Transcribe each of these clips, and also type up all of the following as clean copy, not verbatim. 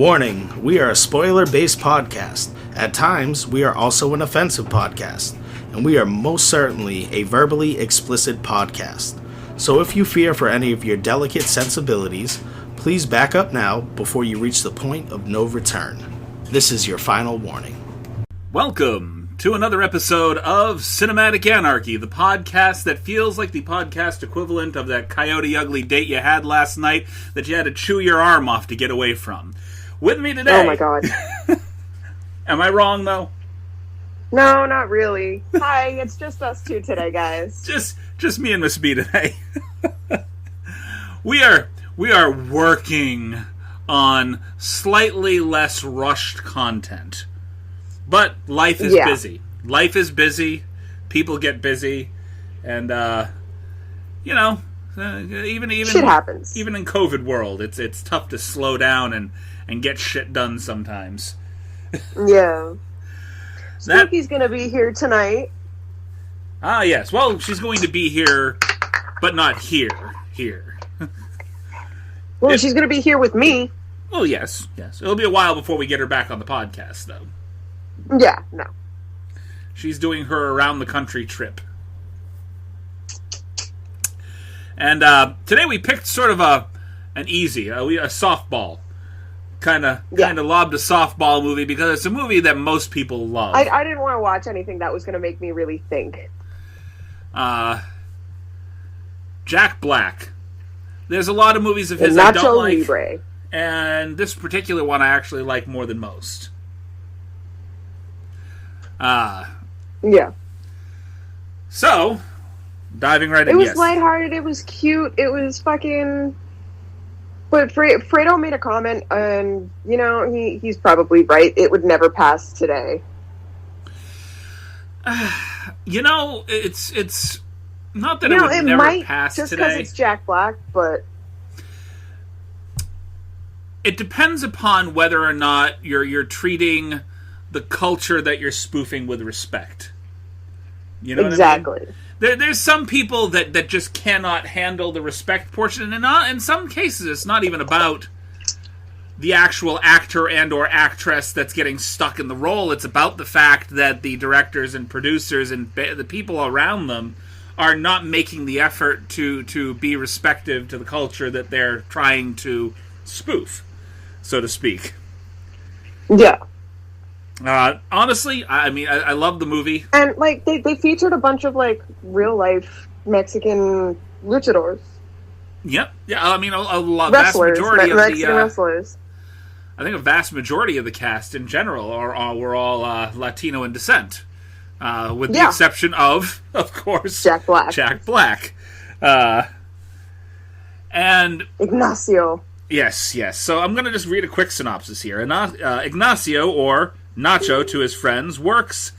Warning, we are a spoiler-based podcast. At times, we are also an offensive podcast, and we are most certainly a verbally explicit podcast. So if you fear for any of your delicate sensibilities, please back up now before you reach the point of no return. This is your final warning. Welcome to another episode of Cinematic Anarchy, the podcast that feels like the podcast equivalent of that Coyote Ugly date you had last night that you had to chew your arm off to get away from. With me today... Oh my god. Am I wrong, though? No, not really. Hi, it's just us two today, guys. Just me and Miss B today. We are working on slightly less rushed content. But life is busy. Life is busy. People get busy. And, even shit happens. Even in COVID world, it's tough to slow down and get shit done sometimes. Yeah. Spooky's gonna be here tonight. Ah, yes. Well, she's going to be here, but not here. Well, she's gonna be here with me. Oh, yes. It'll be a while before we get her back on the podcast, though. Yeah, no. She's doing her around the country trip. And today we picked sort of an easy, a softball. Kind of lobbed a softball movie because it's a movie that most people love. I didn't want to watch anything that was going to make me really think. Jack Black. There's a lot of movies of his I don't like. Nacho Libre. And this particular one I actually like more than most. Yeah. So, diving right in. It was lighthearted, it was cute, it was fucking... But Fredo made a comment, and, he's probably right. It would never pass today. It's not that it would never pass just today. Just because it's Jack Black, but... It depends upon whether or not you're treating the culture that you're spoofing with respect. You know exactly. What I mean? There's some people that just cannot handle the respect portion, and in some cases it's not even about the actual actor and or actress that's getting stuck in the role. It's about the fact that the directors and producers and the people around them are not making the effort to be respective to the culture that they're trying to spoof, so to speak. Yeah. Honestly, I love the movie. And, they featured a bunch of, real-life Mexican luchadors. Yep. Yeah, vast Wrestlers, majority of Mexican wrestlers. I think a vast majority of the cast in general were all Latino in descent. With the exception of course, Jack Black. And... Ignacio. Yes. So I'm going to just read a quick synopsis here. Ignacio, or Nacho to his friends, works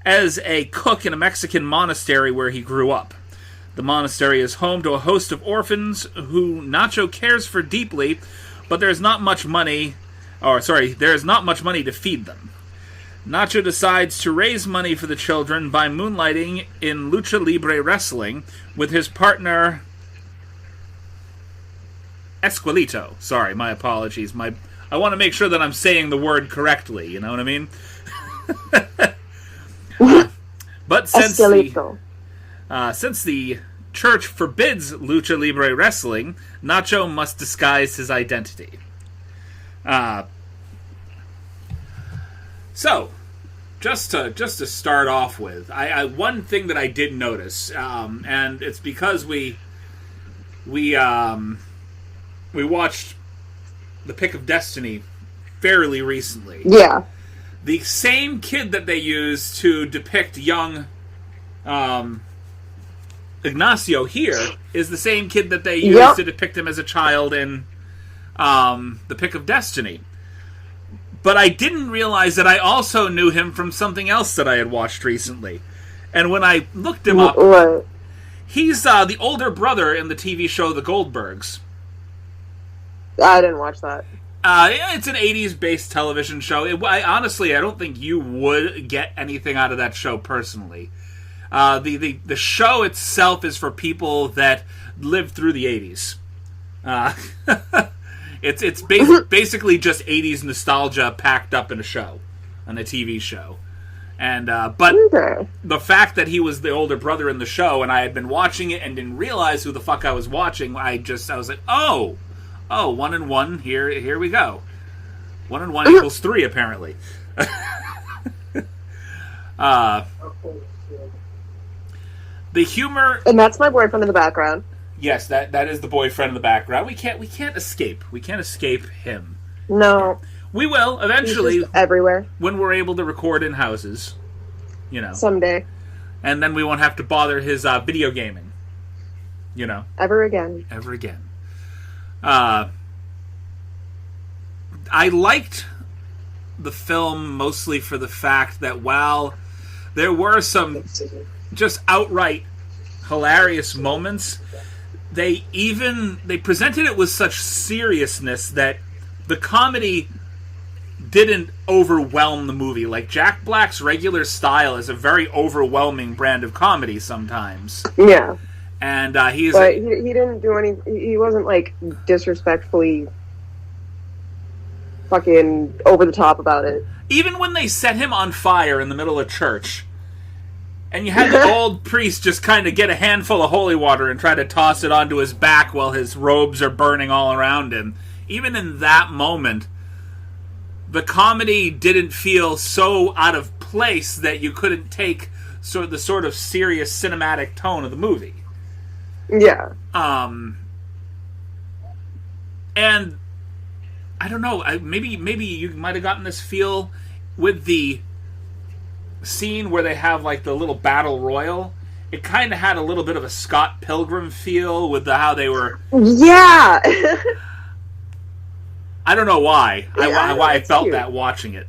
as a cook in a Mexican monastery where he grew up. The monastery is home to a host of orphans who Nacho cares for deeply, but there is not much money to feed them. Nacho decides to raise money for the children by moonlighting in lucha libre wrestling with his partner Esquelito. Sorry, my apologies. I want to make sure that I'm saying the word correctly, you know what I mean? But since the church forbids lucha libre wrestling, Nacho must disguise his identity. So, just to start off with, I one thing that I did notice, and it's because we watched The Pick of Destiny fairly recently. Yeah. The same kid that they used to depict young Ignacio here is the same kid that they used to depict him as a child in The Pick of Destiny. But I didn't realize that I also knew him from something else that I had watched recently. And when I looked him up, he's the older brother in the TV show The Goldbergs. I didn't watch that. It's an 80s-based television show. Honestly, I don't think you would get anything out of that show personally. The show itself is for people that lived through the 80s. It's basically just 80s nostalgia packed up in a show, on a TV show. And but the fact that he was the older brother in the show, and I had been watching it and didn't realize who the fuck I was watching, I was like, oh, 1 and 1, here we go. 1 and 1 equals 3, apparently. The humor, and that's my boyfriend in the background. Yes, that is the boyfriend in the background. We can't escape. We can't escape him. No. We will eventually. He's just everywhere. When we're able to record in houses, someday. And then we won't have to bother his video gaming. Ever again. I liked the film mostly for the fact that while there were some just outright hilarious moments, they presented it with such seriousness that the comedy didn't overwhelm the movie. Like, Jack Black's regular style is a very overwhelming brand of comedy sometimes. Yeah. And he didn't do any. He wasn't like disrespectfully fucking over the top about it. Even when they set him on fire in the middle of church, and you had the old priest just kind of get a handful of holy water and try to toss it onto his back while his robes are burning all around him. Even in that moment, the comedy didn't feel so out of place that you couldn't take the sort of serious cinematic tone of the movie. Yeah. And I don't know, maybe you might have gotten this feel with the scene where they have like the little battle royal. It kind of had a little bit of a Scott Pilgrim feel with how they were. Yeah. I don't know why. Yeah, why I felt cute. that watching it.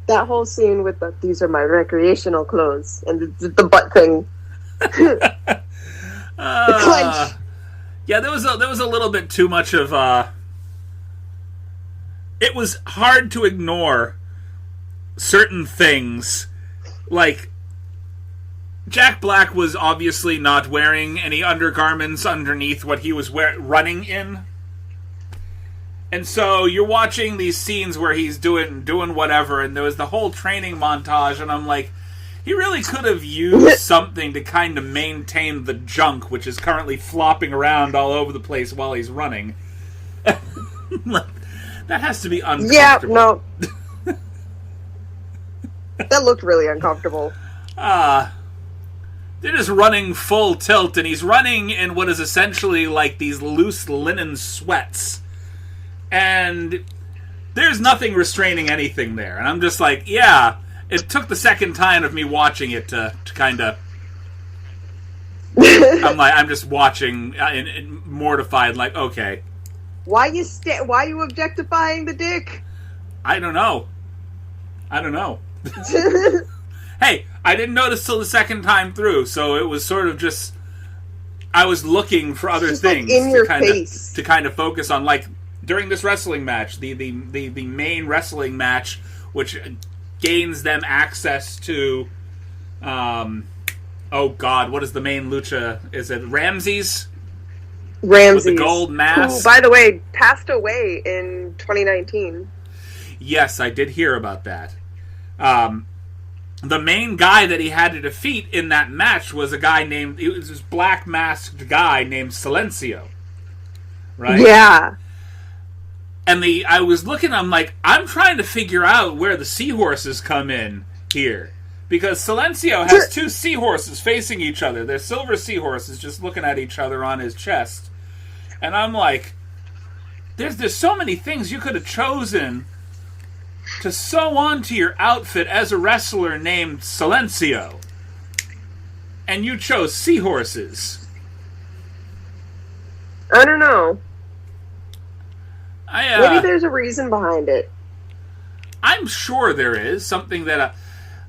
That whole scene with these are my recreational clothes and the butt thing. The clench. Yeah, there was a little bit too much of. It was hard to ignore certain things, like Jack Black was obviously not wearing any undergarments underneath what he was running in. And so you're watching these scenes where he's doing whatever, and there was the whole training montage, and I'm like, he really could have used something to kind of maintain the junk, which is currently flopping around all over the place while he's running. That has to be uncomfortable. Yeah, no. That looked really uncomfortable. They're just running full tilt, and he's running in what is essentially like these loose linen sweats. And there's nothing restraining anything there. And I'm just like, yeah, it took the second time of me watching it to kind of... I'm just watching and mortified, like, okay. Why you objectifying the dick? I don't know. Hey, I didn't notice till the second time through, so it was sort of just... I was looking for other things like in your face. To kind of focus on, like, during this wrestling match, the main wrestling match, which gains them access to... oh, God, what is the main lucha? Is it Ramses? Ramses. With the gold mask. Who, by the way, passed away in 2019. Yes, I did hear about that. The main guy that he had to defeat in that match was a guy named... It was this black masked guy named Silencio. Right? Yeah. And I was looking, I'm like, I'm trying to figure out where the seahorses come in here. Because Silencio has two seahorses facing each other. They're silver seahorses just looking at each other on his chest. And I'm like, there's so many things you could have chosen to sew onto your outfit as a wrestler named Silencio. And you chose seahorses. I don't know. Maybe there's a reason behind it. I'm sure there is. Something that...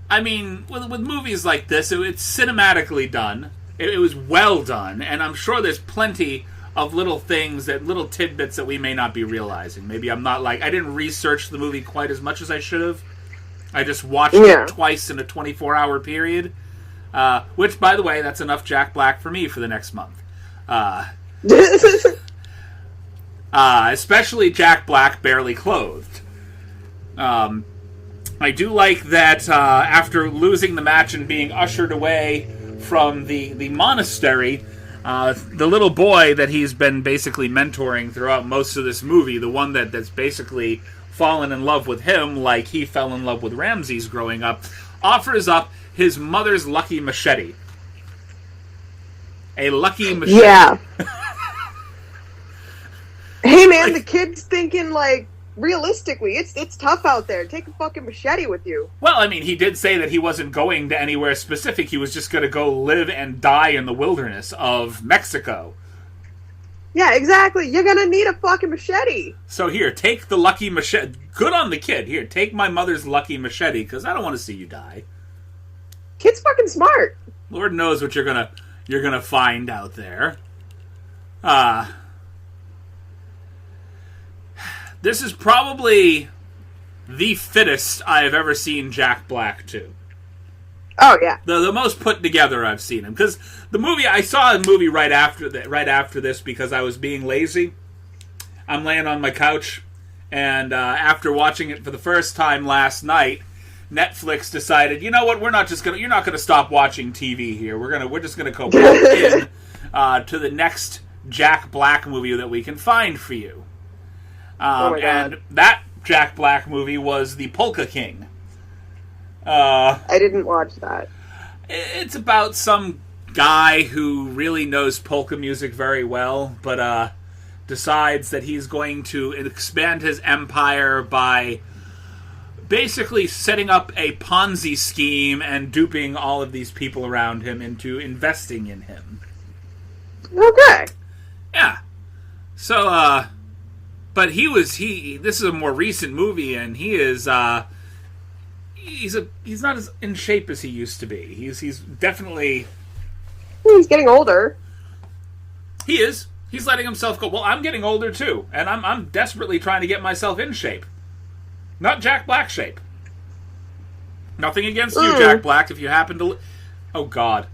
I mean, with movies like this, it's cinematically done. It was well done, and I'm sure there's plenty of little things, little tidbits that we may not be realizing. Maybe I'm not I didn't research the movie quite as much as I should have. I just watched it twice in a 24-hour period. Which, by the way, that's enough Jack Black for me for the next month. Especially Jack Black barely clothed. I do like that after losing the match and being ushered away from the monastery, the little boy that he's been basically mentoring throughout most of this movie, the one that's basically fallen in love with him like he fell in love with Ramses growing up, offers up his mother's lucky machete. A lucky machete. Yeah. Hey man, the kid's thinking like realistically, it's tough out there. Take a fucking machete with you. Well, I mean, he did say that he wasn't going to anywhere specific. He was just going to go live and die in the wilderness of Mexico. Yeah, exactly. You're gonna need a fucking machete. So here, take the lucky machete. Good on the kid. Here, take my mother's lucky machete, because I don't want to see you die. Kid's fucking smart. Lord knows what you're gonna find out there. This is probably the fittest I have ever seen Jack Black to. Oh yeah, the most put together I've seen him, because the movie I saw a movie right after this because I was being lazy. I'm laying on my couch, and after watching it for the first time last night, Netflix decided, you know what, you're not gonna stop watching TV here. We're just gonna go in to the next Jack Black movie that we can find for you. Oh my God. And that Jack Black movie was The Polka King. I didn't watch that. It's about some guy who really knows polka music very well, but decides that he's going to expand his empire by basically setting up a Ponzi scheme and duping all of these people around him into investing in him. Okay. Yeah. So, but this is a more recent movie, and he is, he's not as in shape as he used to be. He's definitely... He's getting older. He is. He's letting himself go. Well, I'm getting older too, and I'm desperately trying to get myself in shape. Not Jack Black shape. Nothing against you, Jack Black, if you happen to... Oh, God.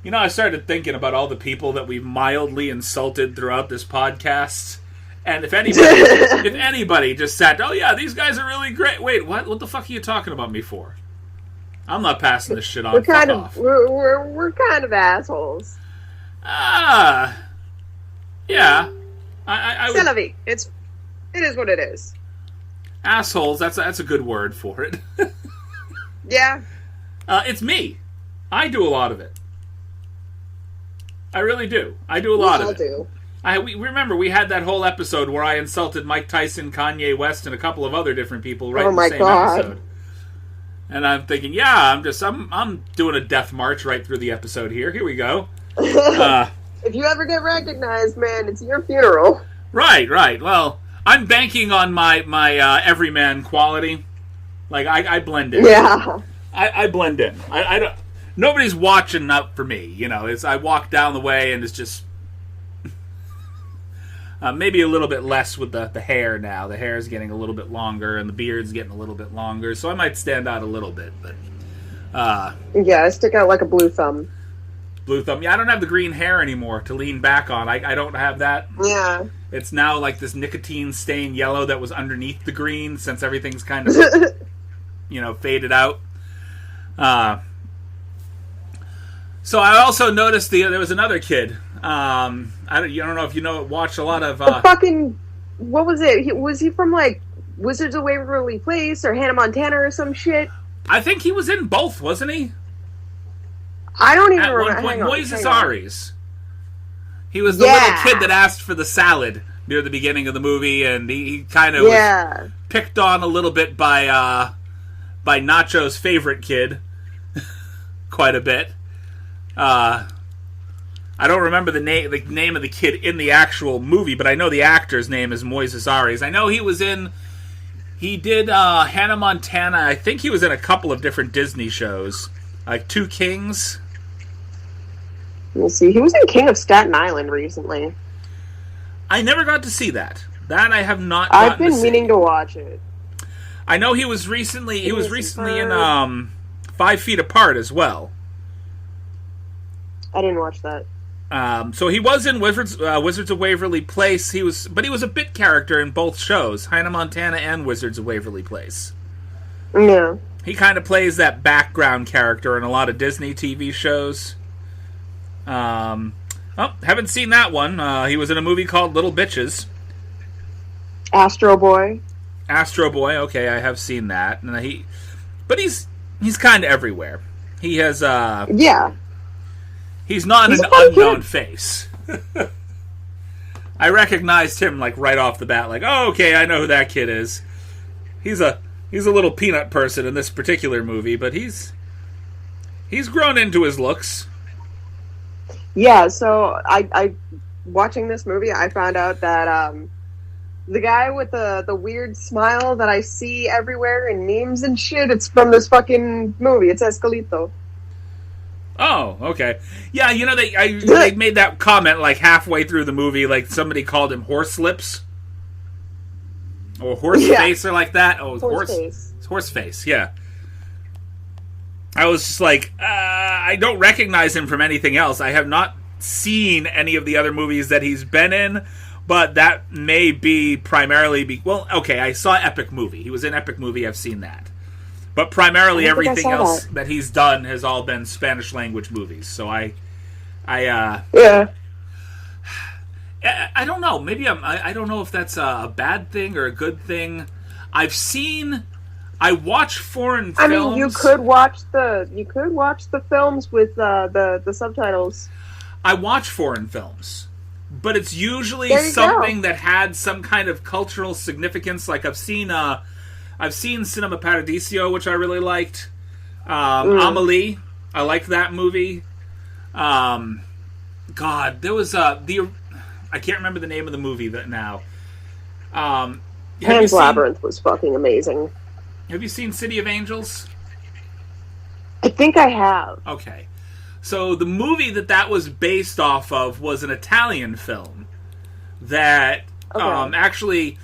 You know, I started thinking about all the people that we've mildly insulted throughout this podcast. And if anybody just sat, oh yeah, these guys are really great. Wait, what? What the fuck are you talking about me for? I'm not passing this shit on. We're kind of assholes. Yeah. I would, it is what it is. assholes. That's a good word for it. Yeah. It's me. I do a lot of it. I really do. I do a lot of it. Do. We remember we had that whole episode where I insulted Mike Tyson, Kanye West, and a couple of other different people in the same episode. And I'm thinking, yeah, I'm doing a death march right through the episode here. Here we go. If you ever get recognized, man, it's your funeral. Right. Well, I'm banking on my everyman quality. Like I blend in. Yeah. I blend in. I don't. Nobody's watching up for me. You know, I walk down the way and it's just. Maybe a little bit less with the hair now. The hair is getting a little bit longer, and the beard's getting a little bit longer, so I might stand out a little bit. But yeah, I stick out like a blue thumb. Blue thumb. Yeah, I don't have the green hair anymore to lean back on. I don't have that. Yeah. It's now like this nicotine stained yellow that was underneath the green, since everything's kind of faded out. So I also noticed there was another kid. I don't know if you watched a lot of what was it? Was he from like Wizards of Waverly Place or Hannah Montana or some shit? I think he was in both, wasn't he? I don't even remember. At one point, Moises Arias. He was the little kid that asked for the salad near the beginning of the movie, and he kind of was picked on a little bit by Nacho's favorite kid, quite a bit. I don't remember the name of the kid in the actual movie, but I know the actor's name is Moises Arias. I know he did Hannah Montana. I think he was in a couple of different Disney shows, like Two Kings. We'll see. He was in King of Staten Island recently. I never got to see that. That I have not. I've been meaning to watch it. I know he was recently. He was recently in 5 Feet Apart as well. I didn't watch that. So he was in Wizards of Waverly Place. But he was a bit character in both shows, Hannah Montana and Wizards of Waverly Place. Yeah. He kind of plays that background character in a lot of Disney TV shows. Haven't seen that one. He was in a movie called Little Bitches. Astro Boy. Okay, I have seen that. And he's kind of everywhere. He has Yeah. He's not an unknown face. I recognized him like right off the bat. Like, oh, okay, I know who that kid is. He's a little peanut person in this particular movie, but he's grown into his looks. Yeah. So I watching this movie, I found out that the guy with the weird smile that I see everywhere in memes and shit, it's from this fucking movie. It's Escalito. Oh, okay. Yeah, they made that comment like halfway through the movie, like somebody called him horse lips. Or horse face or like that. Oh, horse face. Horse face, yeah. I was just like, I don't recognize him from anything else. I have not seen any of the other movies that he's been in, but that may be primarily well, okay, I saw Epic Movie. He was in Epic Movie, I've seen that. But primarily everything else that he's done has all been Spanish language movies. So I don't know. Maybe I don't know if that's a bad thing or a good thing. I watch foreign films. I mean, you could watch the films with the subtitles. I watch foreign films, but it's usually something that had some kind of cultural significance. Like I've seen Cinema Paradiso, which I really liked. Amelie, I liked that movie. God, there was I can't remember the name of the movie now. Pan's Labyrinth was fucking amazing. Have you seen City of Angels? I think I have. Okay. So the movie that was based off of was an Italian film that actually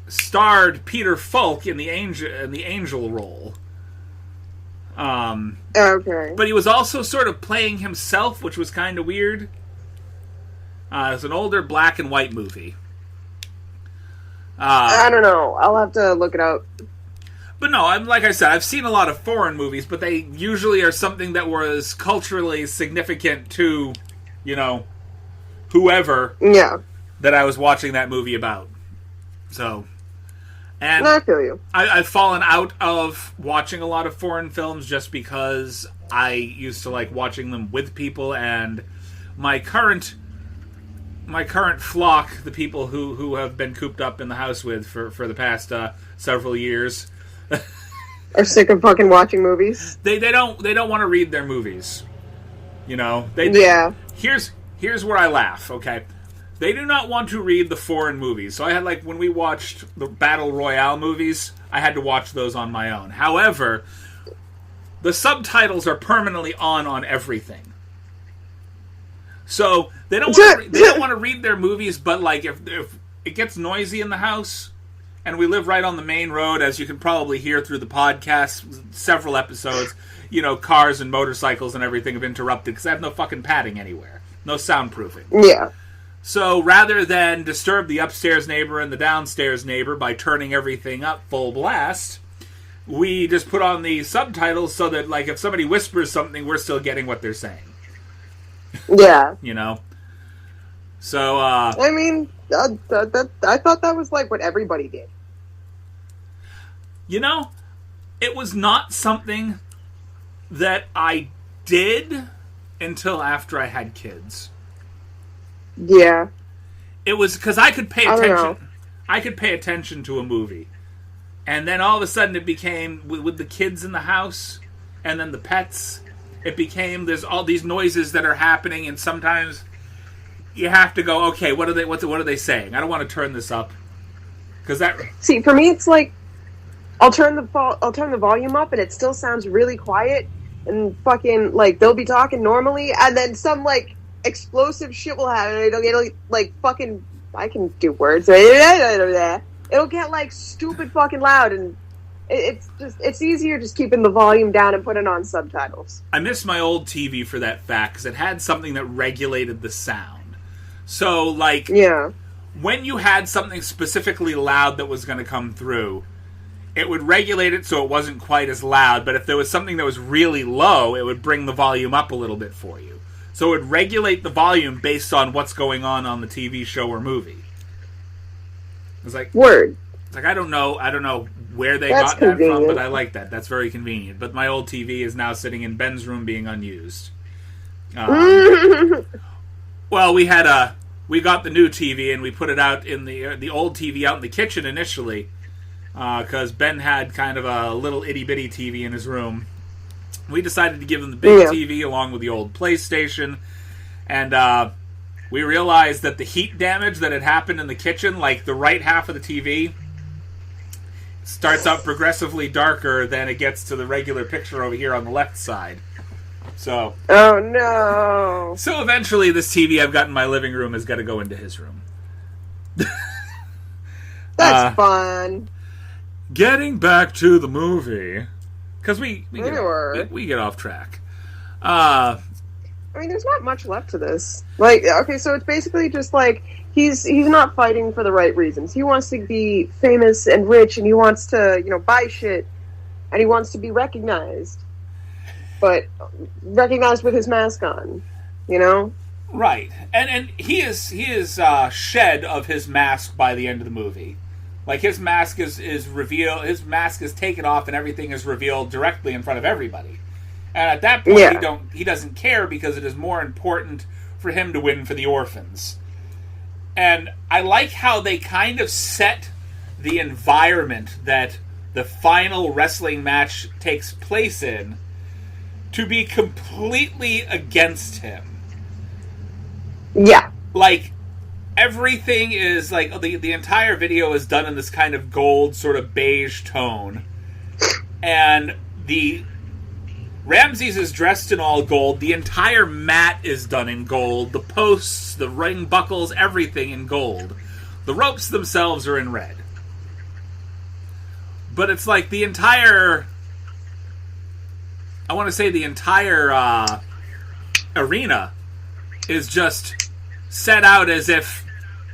starred Peter Falk in the angel role. Okay. But he was also sort of playing himself, which was kind of weird. It's an older black and white movie. I don't know. I'll have to look it up. But no, like I said, I've seen a lot of foreign movies, but they usually are something that was culturally significant to, whoever that I was watching that movie about. So, and I feel you. I've fallen out of watching a lot of foreign films just because I used to like watching them with people, and my current flock, the people who have been cooped up in the house with for the past several years, are sick of fucking watching movies. They don't want to read their movies. Here's where I laugh. Okay, they do not want to read the foreign movies. So I had when we watched the Battle Royale movies, I had to watch those on my own. However, the subtitles are permanently on everything. So they don't want to read their movies, but if it gets noisy in the house, and we live right on the main road, as you can probably hear through the podcast, several episodes, cars and motorcycles and everything have interrupted because I have no fucking padding anywhere, no soundproofing. Yeah. So rather than disturb the upstairs neighbor and the downstairs neighbor by turning everything up full blast, we just put on the subtitles so that if somebody whispers something, we're still getting what they're saying. Yeah. So, I mean, I thought that was what everybody did. It was not something that I did until after I had kids. Yeah. It was because I could pay attention. I could pay attention to a movie. And then all of a sudden it became, with the kids in the house, and then the pets, it became, there's all these noises that are happening, and sometimes you have to go, okay, what are they saying? I don't want to turn this up. See, for me, it's I'll turn the volume up, and it still sounds really quiet, and fucking, they'll be talking normally, and then some, explosive shit will happen, and it'll get, fucking, I can do words, it'll get, stupid fucking loud, and It's easier just keeping the volume down and putting on subtitles. I miss my old TV for that fact, because it had something that regulated the sound. So, like, when you had something specifically loud that was going to come through, it would regulate it so it wasn't quite as loud, but if there was something that was really low, it would bring the volume up a little bit for you. So it would regulate the volume based on what's going on the TV show or movie. It's like... Word. It's like, I don't know where they got that from, but I like that. That's very convenient. But my old TV is now sitting in Ben's room being unused. Well, we got the new TV and we put it out in the old TV out in the kitchen initially, because Ben had kind of a little itty bitty TV in his room. We decided to give him the big TV along with the old PlayStation, and we realized that the heat damage that had happened in the kitchen, like the right half of the TV, starts out progressively darker than it gets to the regular picture over here on the left side. So, oh no! So eventually, this TV I've got in my living room has got to go into his room. That's fun. Getting back to the movie, because we get off track. I mean, there's not much left to this. Like, okay, so it's basically just like he's not fighting for the right reasons. He wants to be famous and rich, and he wants to, buy shit, and he wants to be recognized, but recognized with his mask on, Right, and he is shed of his mask by the end of the movie. Like, his mask is revealed. His mask is taken off, and everything is revealed directly in front of everybody. And at that point, he doesn't care, because it is more important for him to win for the orphans. And I like how they kind of set the environment that the final wrestling match takes place in to be completely against him. Yeah. Like, everything is, like, the entire video is done in this kind of gold, sort of beige tone. And Ramses is dressed in all gold. The entire mat is done in gold. The posts, the ring buckles, everything in gold. The ropes themselves are in red. But it's like the entire... I want to say the entire arena is just set out as if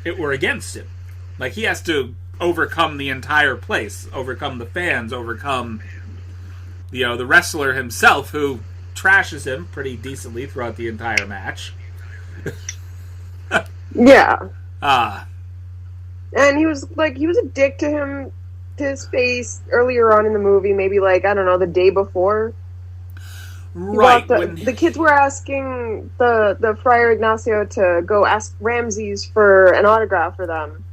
it were against him. Like, he has to overcome the entire place. Overcome the fans. Overcome... the wrestler himself, who trashes him pretty decently throughout the entire match. Yeah. And he was a dick to him, to his face, earlier on in the movie, maybe, like, I don't know, the day before. Right. The kids were asking the Friar Ignacio to go ask Ramses for an autograph for them.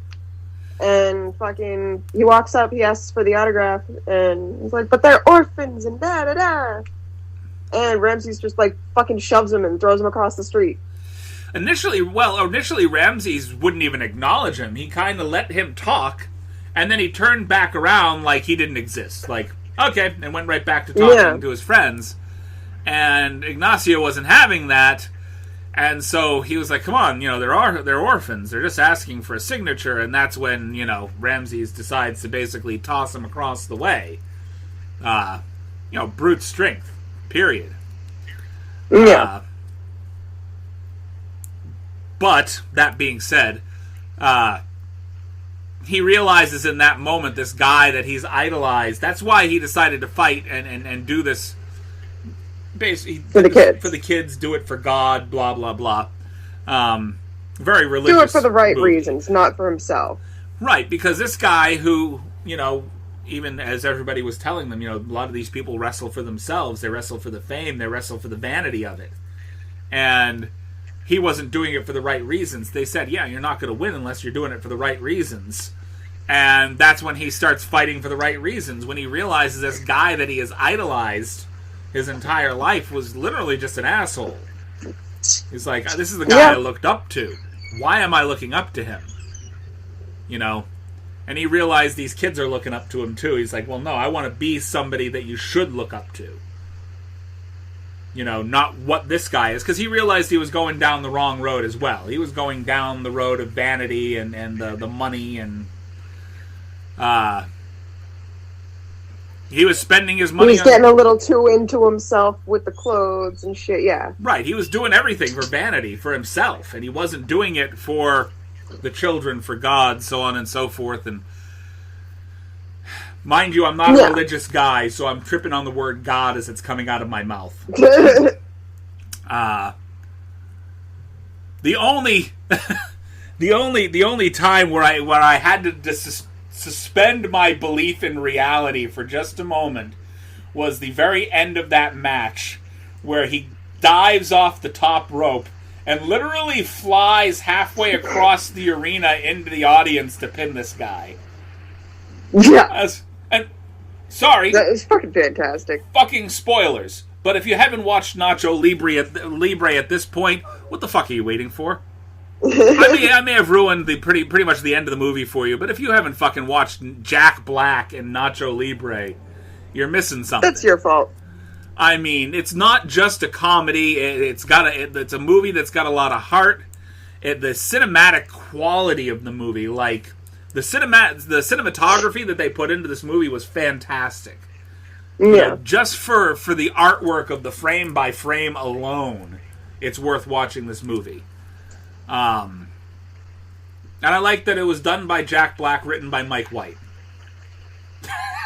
And fucking, he walks up, he asks for the autograph, and he's like, but they're orphans, and da-da-da. And Ramses just, like, fucking shoves him and throws him across the street. Initially, Ramses wouldn't even acknowledge him. He kind of let him talk, and then he turned back around like he didn't exist. Like, okay, and went right back to talking to his friends. And Ignacio wasn't having that. And so he was like, come on, they're orphans. They're just asking for a signature. And that's when, Ramses decides to basically toss him across the way. Brute strength. Period. Yeah. But, that being said, he realizes in that moment this guy that he's idolized. That's why he decided to fight and do this. Basically, for the kids, do it for God, blah, blah, blah. Very religious. Do it for the right movie. reasons, not for himself. Right, because this guy who, even as everybody was telling them, a lot of these people wrestle for themselves. They wrestle for the fame. They wrestle for the vanity of it. And he wasn't doing it for the right reasons. They said, yeah, you're not going to win unless you're doing it for the right reasons. And that's when he starts fighting for the right reasons, when he realizes this guy that he has idolized his entire life was literally just an asshole. He's like, this is the guy I looked up to. Why am I looking up to him? And he realized these kids are looking up to him too. He's like, well, no, I want to be somebody that you should look up to. Not what this guy is. Because he realized he was going down the wrong road as well. He was going down the road of vanity and the money and... He was spending his money. He was getting a little too into himself with the clothes and shit. Yeah, right. He was doing everything for vanity, for himself, and he wasn't doing it for the children, for God, so on and so forth. And mind you, I'm not a religious guy, so I'm tripping on the word God as it's coming out of my mouth. The only time where I had to suspend my belief in reality for just a moment was the very end of that match, where he dives off the top rope and literally flies halfway across the arena into the audience to pin this guy. Yeah. And sorry, that is fucking fantastic. Fucking spoilers. But if you haven't watched Nacho Libre at this point, what the fuck are you waiting for? I may have ruined the pretty much the end of the movie for you, but if you haven't fucking watched Jack Black and Nacho Libre, you're missing something. That's your fault. I mean, it's not just a comedy. It's a movie that's got a lot of heart. The cinematic quality of the movie, like the cinematography that they put into this movie was fantastic. Yeah. You know, just for the artwork of the frame by frame alone, it's worth watching this movie. And I like that it was done by Jack Black, written by Mike White.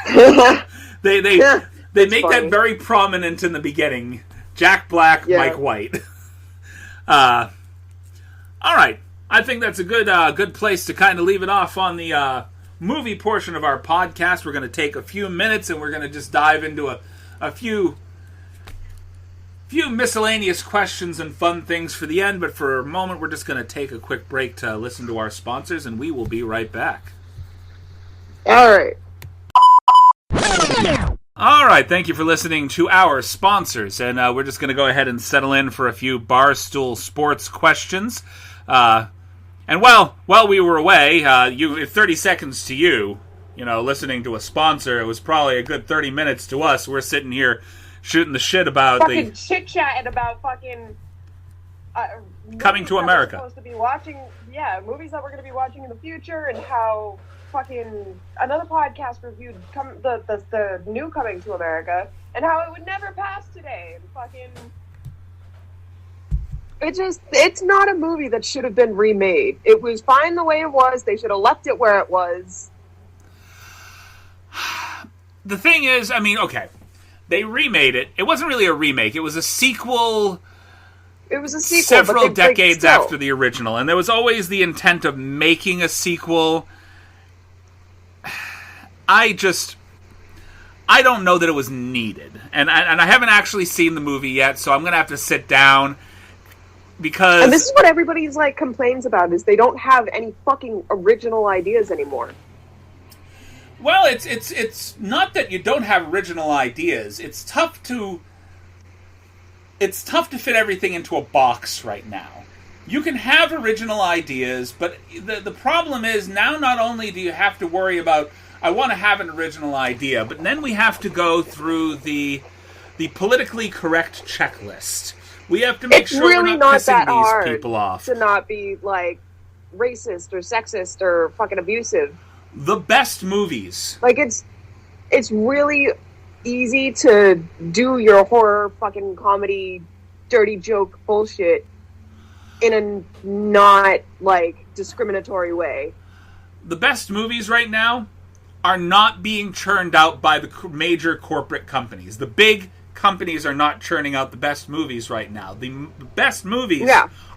They make funny. That very prominent in the beginning. Jack Black, Mike White. All right, I think that's a good place to kind of leave it off on the movie portion of our podcast. We're going to take a few minutes and we're going to just dive into a few miscellaneous questions and fun things for the end, but for a moment we're just going to take a quick break to listen to our sponsors, and we will be right back. Alright, thank you for listening to our sponsors, and we're just going to go ahead and settle in for a few Barstool Sports questions. And while we were away, 30 seconds to you, listening to a sponsor, it was probably a good 30 minutes to us. We're sitting here shooting the shit about fucking chit-chatting about fucking Coming to America. Supposed to be watching, movies that we're going to be watching in the future, and how fucking another podcast reviewed the new Coming to America, and how it would never pass today, and fucking... It's not a movie that should have been remade. It was fine the way it was. They should have left it where it was. The thing is, okay, they remade it. It wasn't really a remake. It was a sequel. It was a sequel, several decades after the original, and there was always the intent of making a sequel. I don't know that it was needed, and I haven't actually seen the movie yet, so I'm going to have to sit down. Because... And this is what everybody's complains about, is they don't have any fucking original ideas anymore. Well, it's not that you don't have original ideas. It's tough to fit everything into a box right now. You can have original ideas, but the problem is now not only do you have to worry about, I want to have an original idea, but then we have to go through the politically correct checklist. We have to make sure really we're not pissing that hard these people off. To not be, racist or sexist or fucking abusive. The best movies. It's really easy to do your horror fucking comedy dirty joke bullshit in a not, discriminatory way. The best movies right now are not being churned out by the major corporate companies. The big companies are not churning out the best movies right now. The best movies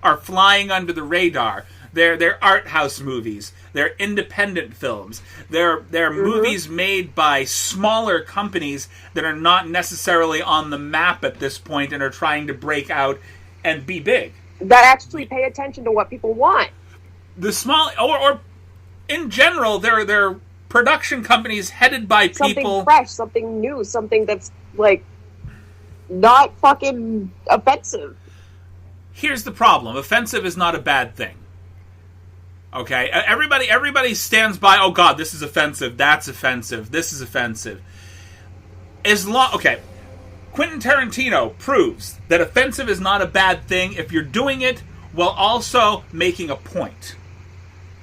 are flying under the radar. They're art house movies. They're independent films. They're movies made by smaller companies that are not necessarily on the map at this point and are trying to break out and be big. That actually pay attention to what people want. The small or in general, they're production companies headed by people, something fresh, something new, something that's not fucking offensive. Here's the problem. Offensive is not a bad thing. Okay? Everybody stands by, oh God, this is offensive, that's offensive, this is offensive. Okay. Quentin Tarantino proves that offensive is not a bad thing if you're doing it while also making a point.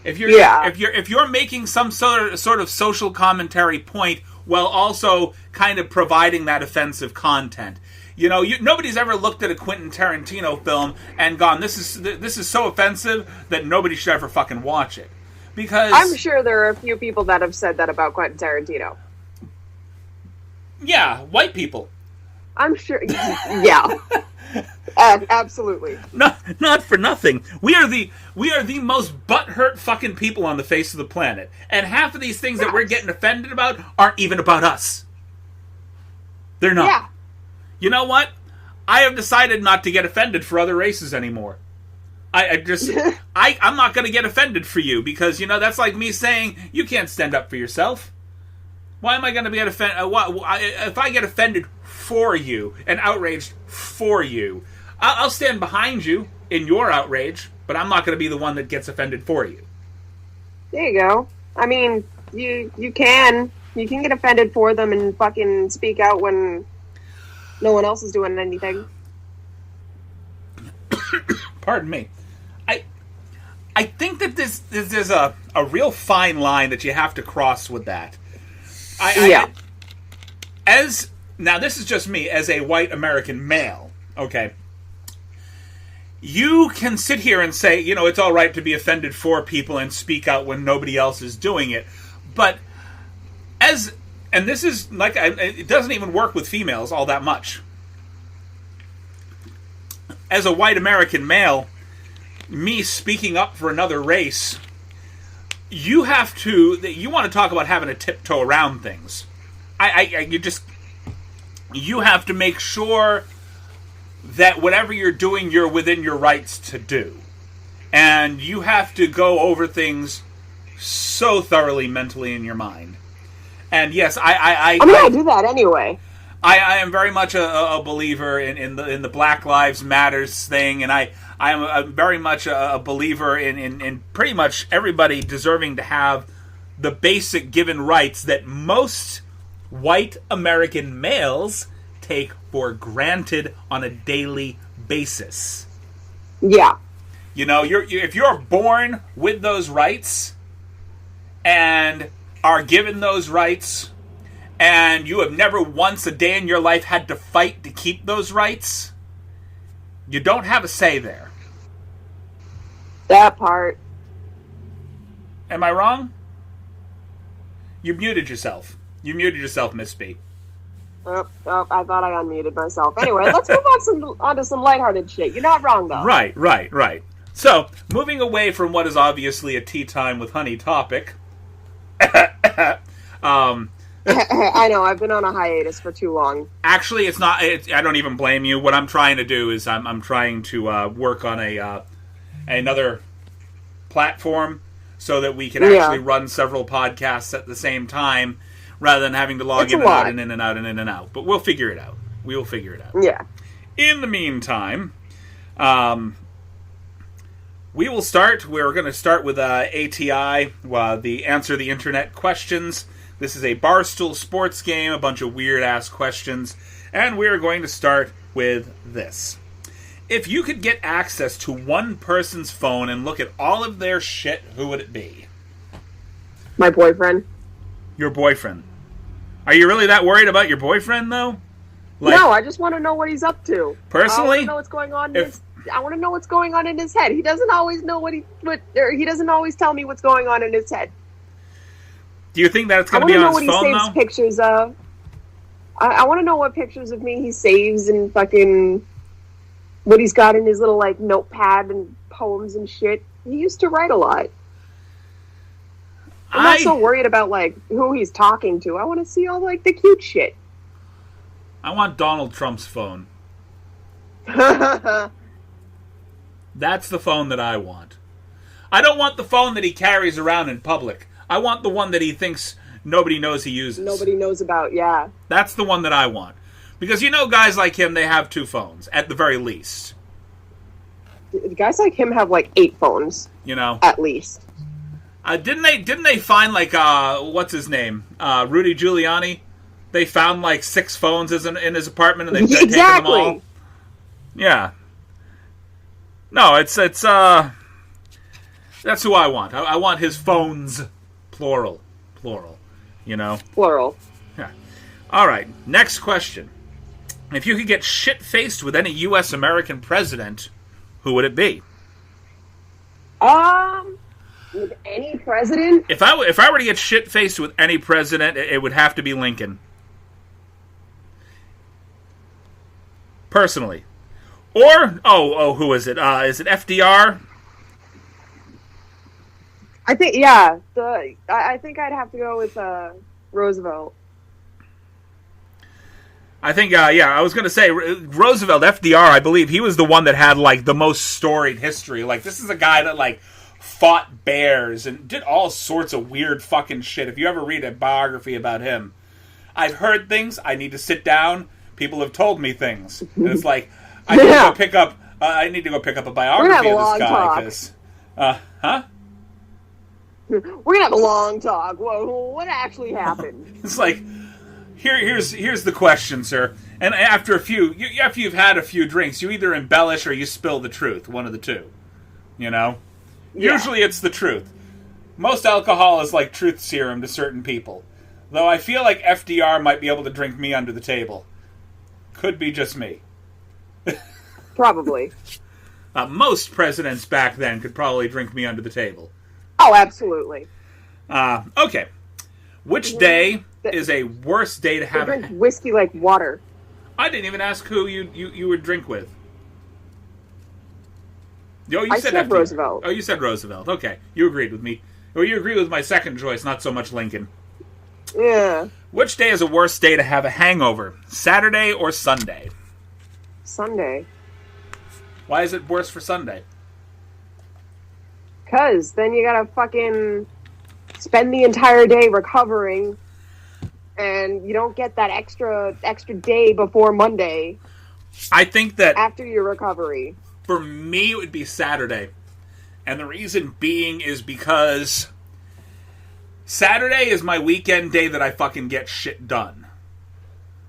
If you're making some sort of social commentary point while also kind of providing that offensive content. You know, nobody's ever looked at a Quentin Tarantino film and gone, this is so offensive that nobody should ever fucking watch it. Because I'm sure there are a few people that have said that about Quentin Tarantino. Yeah, white people. I'm sure. Yeah. Absolutely. Not for nothing. We are the most butthurt fucking people on the face of the planet. And half of these things that we're getting offended about aren't even about us. They're not. Yeah. You know what? I have decided not to get offended for other races anymore. I'm not going to get offended for you because, you know, that's like me saying you can't stand up for yourself. Why am I going to be offended? If I get offended for you and outraged for you, I'll stand behind you in your outrage, but I'm not going to be the one that gets offended for you. There you go. I mean, you can get offended for them and fucking speak out when no one else is doing anything. Pardon me. I think that there's a real fine line that you have to cross with that. Now this is just me as a white American male, okay? You can sit here and say, you know, it's all right to be offended for people and speak out when nobody else is doing it. But and this is like, it doesn't even work with females all that much. As a white American male, me speaking up for another race, you want to talk about having to tiptoe around things. You have to make sure that whatever you're doing, you're within your rights to do. And you have to go over things so thoroughly mentally in your mind. And yes, I do that anyway. I am very much a believer in the Black Lives Matters thing, and I am very much a believer in pretty much everybody deserving to have the basic given rights that most white American males take for granted on a daily basis. Yeah. You know, if you're born with those rights and are given those rights, and you have never once a day in your life had to fight to keep those rights, you don't have a say there. That part. Am I wrong? You muted yourself. You muted yourself, Miss B. Oh, I thought I unmuted myself. Anyway, let's move on to some lighthearted shit. You're not wrong, though. Right. So, moving away from what is obviously a tea time with honey topic. I know, I've been on a hiatus for too long. Actually, it's not. I don't even blame you. What I'm trying to do is I'm trying to work on another platform so that we can actually run several podcasts at the same time, rather than having to log in and out and in and out and in and out. But we'll figure it out. We will figure it out. Yeah. In the meantime, we will start. We're going to start with ATI, the Answer the Internet questions. This is a Barstool sports game, a bunch of weird-ass questions. And we're going to start with this. If you could get access to one person's phone and look at all of their shit, who would it be? My boyfriend. Your boyfriend. Are you really that worried about your boyfriend, though? No, I just want to know what he's up to. Personally? I want to know what's going on I want to know what's going on in his head. He doesn't always know he doesn't always tell me what's going on in his head. Do you think that it's going to be on his phone, though? I want to know what he saves pictures of. I want to know what pictures of me he saves and fucking what he's got in his little, like, notepad and poems and shit. He used to write a lot. I'm not so worried about, like, who he's talking to. I want to see all, like, the cute shit. I want Donald Trump's phone. That's the phone that I want. I don't want the phone that he carries around in public. I want the one that he thinks nobody knows he uses. Nobody knows about, yeah. That's the one that I want. Because, you know, guys like him, they have 2 phones, at the very least. Guys like him have, like, 8 phones. You know? At least. Didn't they find, like, what's his name? Rudy Giuliani? They found, like, 6 phones in his apartment, and they've taken them all? Yeah. No, it's that's who I want. I want his phones, plural, you know? Plural. Yeah. All right, next question. If you could get shit-faced with any U.S. American president, who would it be? With any president? If I were to get shit-faced with any president, it would have to be Lincoln. Personally. Or, who is it? Is it FDR? I think, yeah. I think I'd have to go with Roosevelt. I think, I was going to say, Roosevelt, FDR, I believe, he was the one that had, like, the most storied history. Like, this is a guy that, like, fought bears and did all sorts of weird fucking shit. If you ever read a biography about him, I've heard things, I need to sit down, people have told me things. And it's like, I need to go pick up a biography of this guy. Because, huh? We're gonna have a long talk. Whoa, what actually happened? It's like, here's the question, sir. And after you've had a few drinks, you either embellish or you spill the truth. One of the two. You know? Yeah. Usually it's the truth. Most alcohol is like truth serum to certain people. Though I feel like FDR might be able to drink me under the table. Could be just me. Probably. Most presidents back then could probably drink me under the table. Oh, absolutely. Okay. Which day is a worse day to have? Drink whiskey like water. I didn't even ask who you would drink with. Oh, you I said Roosevelt. Oh, you said Roosevelt. Okay, you agreed with me. Or you agree with my second choice, not so much Lincoln. Yeah. Which day is a worse day to have a hangover? Saturday or Sunday? Sunday. Why is it worse for Sunday? Because then you gotta fucking spend the entire day recovering, and you don't get that extra day before Monday. I think that after your recovery. For me, it would be Saturday. And the reason being is because Saturday is my weekend day that I fucking get shit done.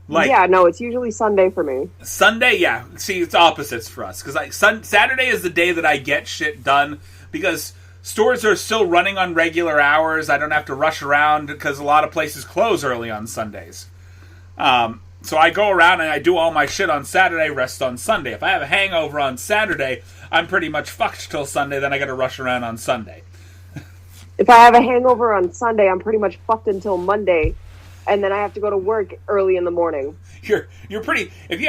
Like, yeah, no, it's usually Sunday for me. Sunday, yeah. See, it's opposites for us. Because Saturday is the day that I get shit done because stores are still running on regular hours. I don't have to rush around because a lot of places close early on Sundays. So I go around and I do all my shit on Saturday, rest on Sunday. If I have a hangover on Saturday, I'm pretty much fucked till Sunday, then I gotta rush around on Sunday. If I have a hangover on Sunday, I'm pretty much fucked until Monday, and then I have to go to work early in the morning. You're pretty... If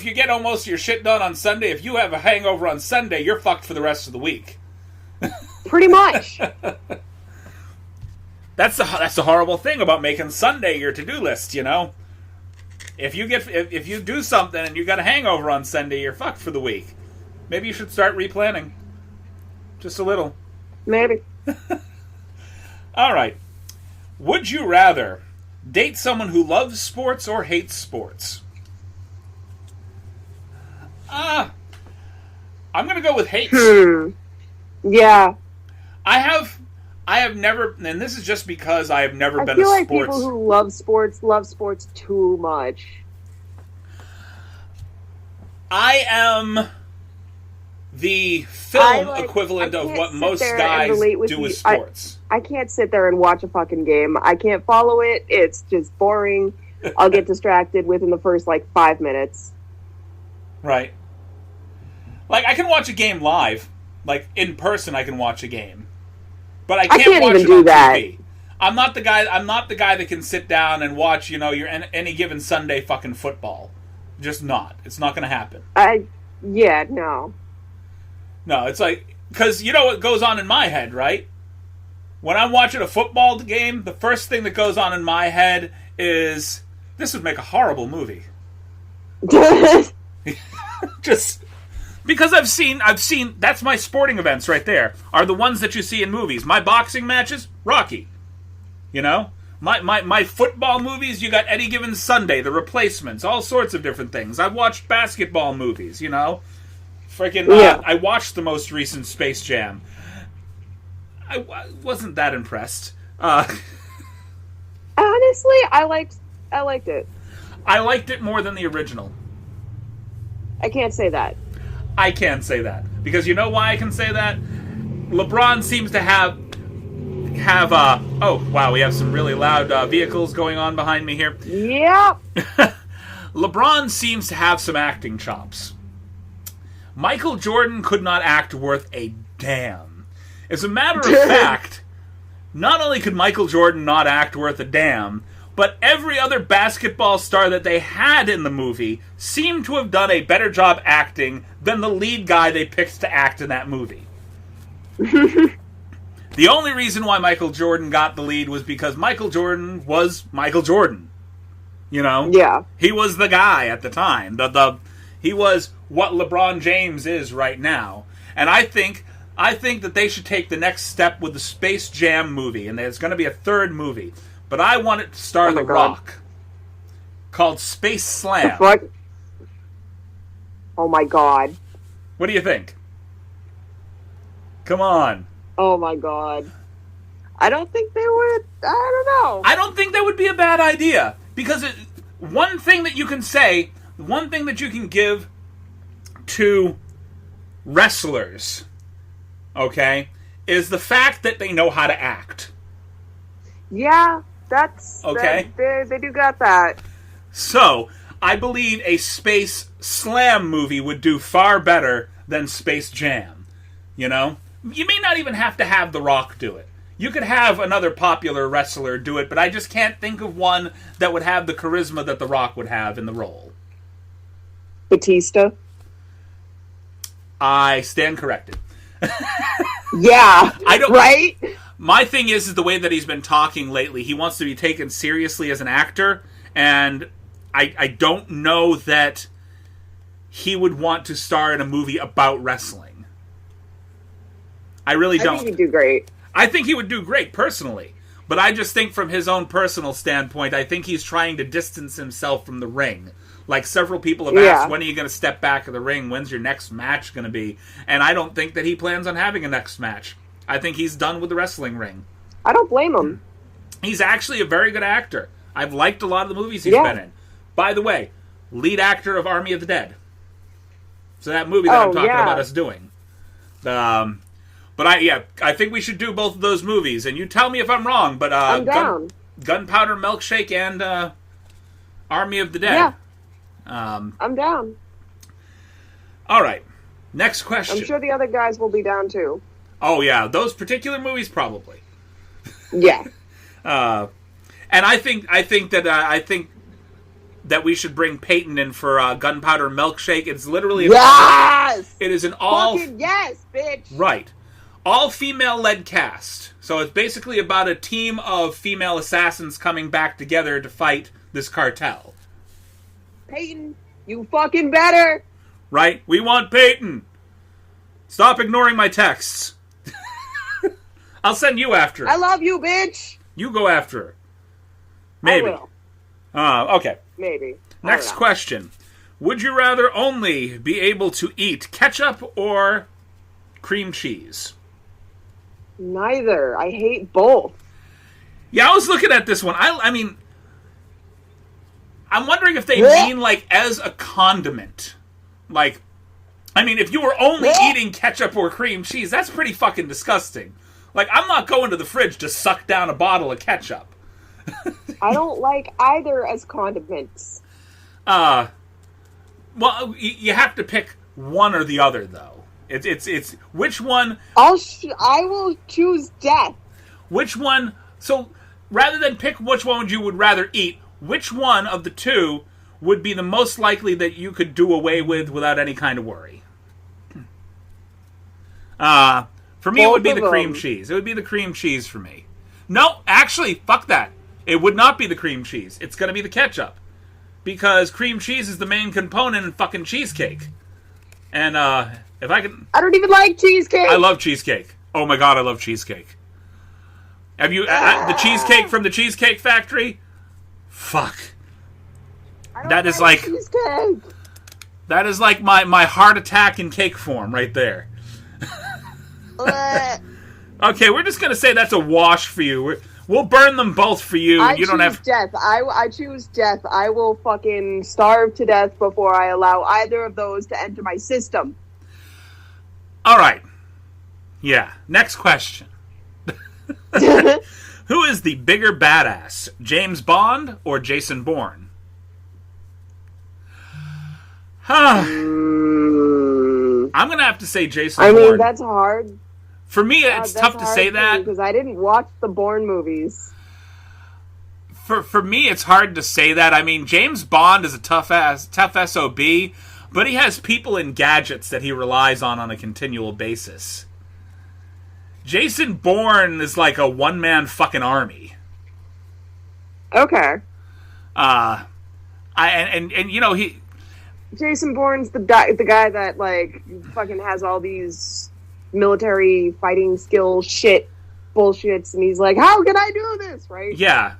you get almost your shit done on Sunday, if you have a hangover on Sunday, you're fucked for the rest of the week. Pretty much. That's the horrible thing about making Sunday your to-do list, you know? If you do something and you got a hangover on Sunday, you're fucked for the week. Maybe you should start replanning. Just a little. Maybe. All right. Would you rather date someone who loves sports or hates sports? I'm going to go with hates. Yeah. I have never, and this is just because I have never been a sports... I feel like people who love sports too much. I am the film equivalent of what most guys do with sports. I can't sit there and watch a fucking game. I can't follow it. It's just boring. I'll get distracted within the first, 5 minutes. Right. Like, I can watch a game live. Like, in person, I can watch a game. But I can't watch it on TV. I'm not the guy that can sit down and watch, your any given Sunday fucking football. Just not. It's not going to happen. No. No, it's like, because you know what goes on in my head, right? When I'm watching a football game, the first thing that goes on in my head is, this would make a horrible movie. Just... Because I've seen, that's my sporting events right there, are the ones that you see in movies. My boxing matches, Rocky. My football movies, you got Any Given Sunday, The Replacements, all sorts of different things. I've watched basketball movies, I watched the most recent Space Jam. I wasn't that impressed. Honestly, I liked it. I liked it more than the original. I can't say that. I can't say that. Because you know why I can say that? LeBron seems to have... have oh wow, we have some really loud vehicles going on behind me here. Yep. LeBron seems to have some acting chops. Michael Jordan could not act worth a damn. As a matter of fact, not only could Michael Jordan not act worth a damn, but every other basketball star that they had in the movie seemed to have done a better job acting than the lead guy they picked to act in that movie. The only reason why Michael Jordan got the lead was because Michael Jordan was Michael Jordan. You know? Yeah. He was the guy at the time. He was what LeBron James is right now. And I think that they should take the next step with the Space Jam movie, and there's going to be a third movie. But I want it to star The Rock, called Space Slam. What? Oh my god. What do you think? Come on. Oh my god. I don't think they would. I don't know. I don't think that would be a bad idea. Because one thing that you can say, one thing that you can give to wrestlers, okay, is the fact that they know how to act. Yeah, that's... Okay. They do got that. So, I believe a Space Slam movie would do far better than Space Jam. You know? You may not even have to have The Rock do it. You could have another popular wrestler do it, but I just can't think of one that would have the charisma that The Rock would have in the role. Batista? I stand corrected. Yeah, I don't. Right? My thing is the way that he's been talking lately. He wants to be taken seriously as an actor, and I don't know that he would want to star in a movie about wrestling. I really don't. I think he'd do great. I think he would do great, personally. But I just think from his own personal standpoint, I think he's trying to distance himself from the ring. Like, several people have asked, when are you going to step back of the ring? When's your next match going to be? And I don't think that he plans on having a next match. I think he's done with the wrestling ring. I don't blame him. He's actually a very good actor. I've liked a lot of the movies he's been in. By the way, lead actor of Army of the Dead. So that movie that I'm talking about us doing. But I think we should do both of those movies. And you tell me if I'm wrong, but I'm down. Gunpowder Milkshake and Army of the Dead. Yeah. I'm down. All right. Next question. I'm sure the other guys will be down too. Oh yeah, those particular movies probably. Yeah. And I think that we should bring Peyton in for Gunpowder Milkshake. It's literally it is an all fucking yes, bitch. Right. All female-led cast. So it's basically about a team of female assassins coming back together to fight this cartel. Peyton, you fucking better. Right? We want Peyton. Stop ignoring my texts. I'll send you after her. I love you, bitch. You go after her. Maybe. I will. Okay. Maybe. Next question. Would you rather only be able to eat ketchup or cream cheese? Neither. I hate both. Yeah, I was looking at this one. I mean, I'm wondering if they mean, like, as a condiment. Like, I mean, if you were only eating ketchup or cream cheese, that's pretty fucking disgusting. Like, I'm not going to the fridge to suck down a bottle of ketchup. I don't like either as condiments. Well, you have to pick one or the other, though. It's which one? I will choose death. Which one? So rather than pick which one you would rather eat, which one of the two would be the most likely that you could do away with without any kind of worry? For me, it would be the cream cheese. It would be the cream cheese for me. No, actually, fuck that. It would not be the cream cheese. It's going to be the ketchup. Because cream cheese is the main component in fucking cheesecake. And, if I can... I don't even like cheesecake! I love cheesecake. Oh my god, I love cheesecake. Have you... the cheesecake from the Cheesecake Factory? Fuck. That is like... cheesecake! That is like my heart attack in cake form right there. Okay, we're just gonna say that's a wash for you. We'll burn them both for you. You don't have death. I choose death. I will fucking starve to death before I allow either of those to enter my system. All right. Yeah. Next question. Who is the bigger badass, James Bond or Jason Bourne? I'm going to have to say Jason Bourne. I mean, that's hard. For me, it's tough to say that. Because I didn't watch the Bourne movies. For me, it's hard to say that. I mean, James Bond is a tough SOB, but he has people and gadgets that he relies on a continual basis. Jason Bourne is like a one-man fucking army. Okay. He... Jason Bourne's the guy that, like, fucking has all these military fighting skill bullshits, and he's like, how can I do this, right? Yeah.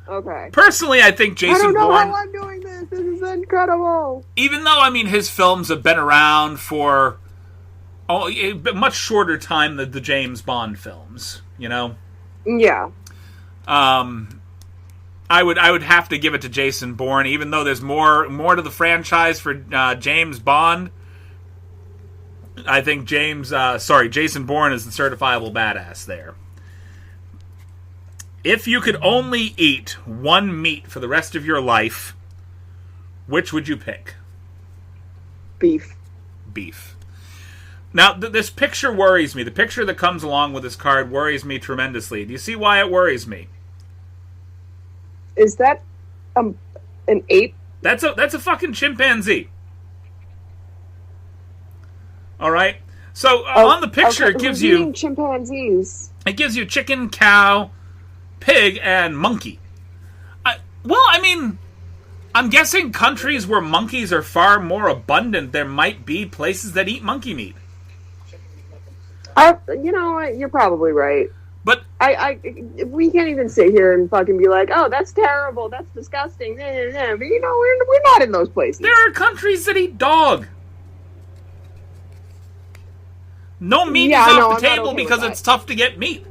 Okay. Personally, I think Jason Bourne... I don't know how I'm doing this. This is incredible. Even though, I mean, his films have been around for a much shorter time than the James Bond films, you know? Yeah. I would have to give it to Jason Bourne, even though there's more to the franchise for James Bond. I think Jason Bourne is the certifiable badass there. If you could only eat one meat for the rest of your life, which would you pick? Beef. Now, this picture worries me. The picture that comes along with this card worries me tremendously. Do you see why it worries me? Is that an ape? That's a fucking chimpanzee. All right. So on the picture, it gives you chimpanzees. It gives you chicken, cow, pig, and monkey. I'm guessing countries where monkeys are far more abundant, there might be places that eat monkey meat. You know what? You're probably right. But we can't even sit here and fucking be like, oh, that's terrible, that's disgusting. But you know, we're not in those places. There are countries that eat dog. No meat is off the table because it's tough to get meat.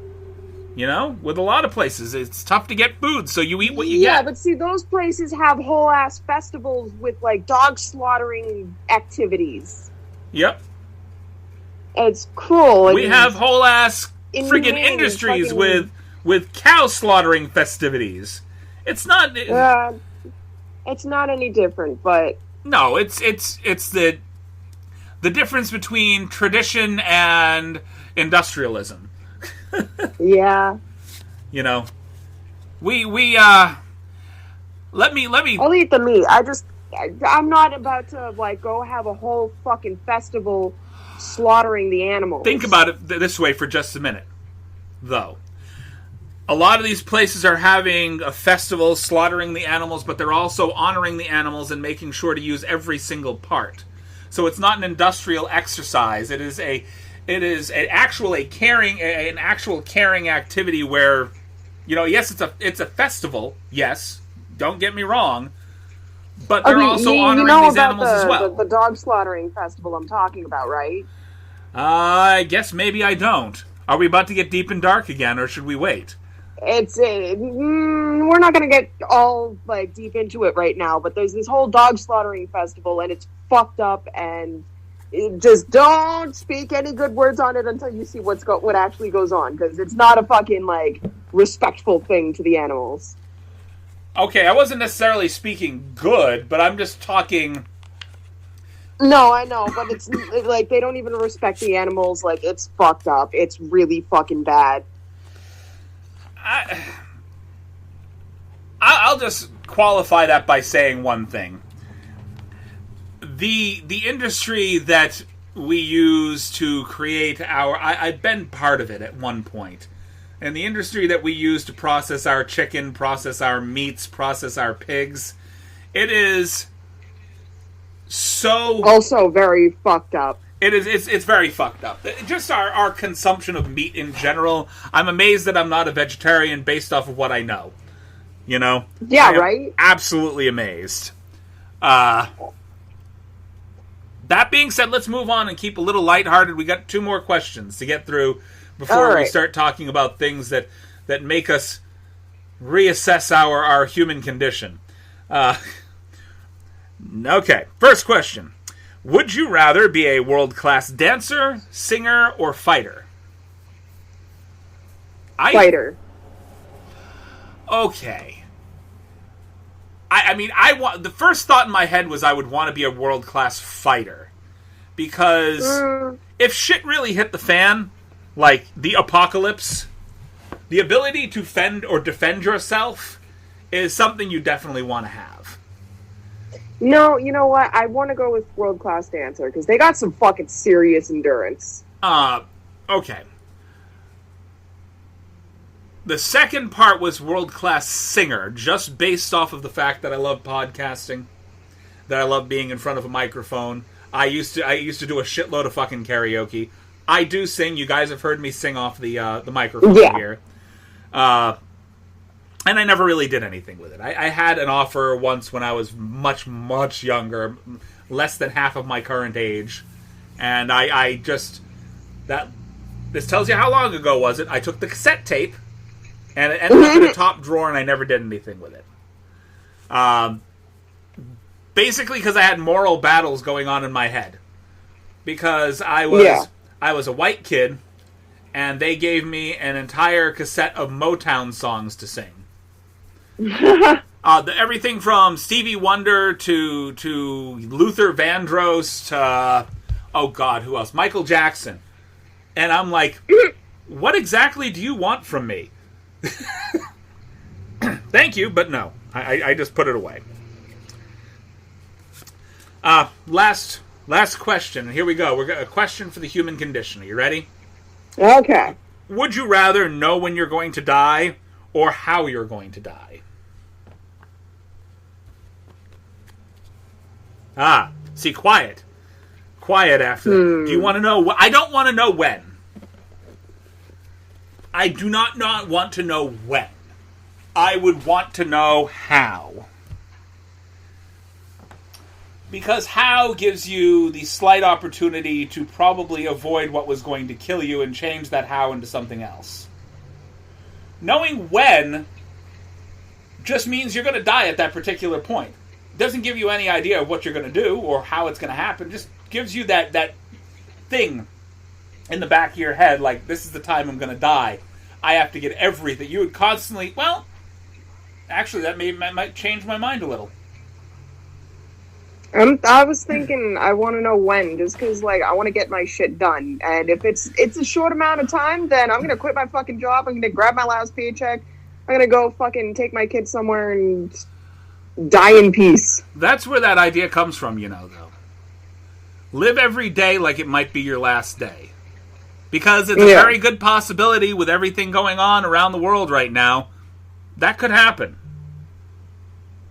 You know, with a lot of places, it's tough to get food, so you eat what you get. Yeah, but see, those places have whole-ass festivals with, like, dog slaughtering activities. Yep. It's cruel. We have whole-ass friggin' industries fucking... with cow slaughtering festivities. It's not... it's not any different, but... No, it's the difference between tradition and industrialism. Yeah. You know, we let me. I'll eat the meat. I'm not about to like go have a whole fucking festival slaughtering the animals. Think about it this way for just a minute, though. A lot of these places are having a festival slaughtering the animals, but they're also honoring the animals and making sure to use every single part. So it's not an industrial exercise. It is an actual caring activity where, you know, yes, it's a festival. Yes, don't get me wrong, but they're also honoring these animals as well. The dog slaughtering festival I'm talking about, right? I guess maybe I don't. Are we about to get deep and dark again, or should we wait? We're not going to get all like deep into it right now, but there's this whole dog slaughtering festival, and it's fucked up, and just don't speak any good words on it until you see what actually goes on, because it's not a fucking like respectful thing to the animals. Okay, I wasn't necessarily speaking good, but I'm just talking. No, I know, but it's like they don't even respect the animals. Like, it's fucked up. It's really fucking bad. I'll just qualify that by saying one thing. The industry that we use to create I've been part of it at one point. And the industry that we use to process our chicken, process our meats, process our pigs, it is so... Also very fucked up. It's very fucked up. Just our consumption of meat in general. I'm amazed that I'm not a vegetarian based off of what I know. You know? Yeah, right? Absolutely amazed. That being said, let's move on and keep a little lighthearted. We got 2 more questions to get through before we start talking about things that make us reassess our human condition. Okay, first question. Would you rather be a world-class dancer, singer, or fighter? Fighter. Okay. I mean, I want the first thought in my head was I would want to be a world-class fighter. Because if shit really hit the fan, like the apocalypse, the ability to fend or defend yourself is something you definitely want to have. No, you know what? I want to go with world-class dancer, because they got some fucking serious endurance. Okay. The second part was world-class singer, just based off of the fact that I love podcasting, that I love being in front of a microphone. I used to do a shitload of fucking karaoke. I do sing. You guys have heard me sing off the microphone here. And I never really did anything with it. I had an offer once when I was much, much younger, less than half of my current age, and I just... This tells you how long ago was it. I took the cassette tape, and it ended up in the top drawer, and I never did anything with it. Basically because I had moral battles going on in my head. Because I was a white kid, and they gave me an entire cassette of Motown songs to sing. Everything from Stevie Wonder to Luther Vandross to... oh, God, who else? Michael Jackson. And I'm like, what exactly do you want from me? Thank you, but no. I just put it away. Last question. Here we go. A question for the human condition. Are you ready? Okay. Would you rather know when you're going to die or how you're going to die? See, quiet. Quiet after that. Do you want to know? I don't want to know when. I do not want to know when. I would want to know how. Because how gives you the slight opportunity to probably avoid what was going to kill you and change that how into something else. Knowing when just means you're going to die at that particular point. Doesn't give you any idea of what you're going to do or how it's going to happen. Just gives you that thing in the back of your head, like, this is the time I'm going to die. I have to get everything. You would constantly, well, actually, that might change my mind a little. I was thinking I want to know when, just because, like, I want to get my shit done. And if it's a short amount of time, then I'm going to quit my fucking job. I'm going to grab my last paycheck. I'm going to go fucking take my kids somewhere and die in peace. That's where that idea comes from, though. Live every day like it might be your last day. Because it's a very good possibility with everything going on around the world right now, that could happen.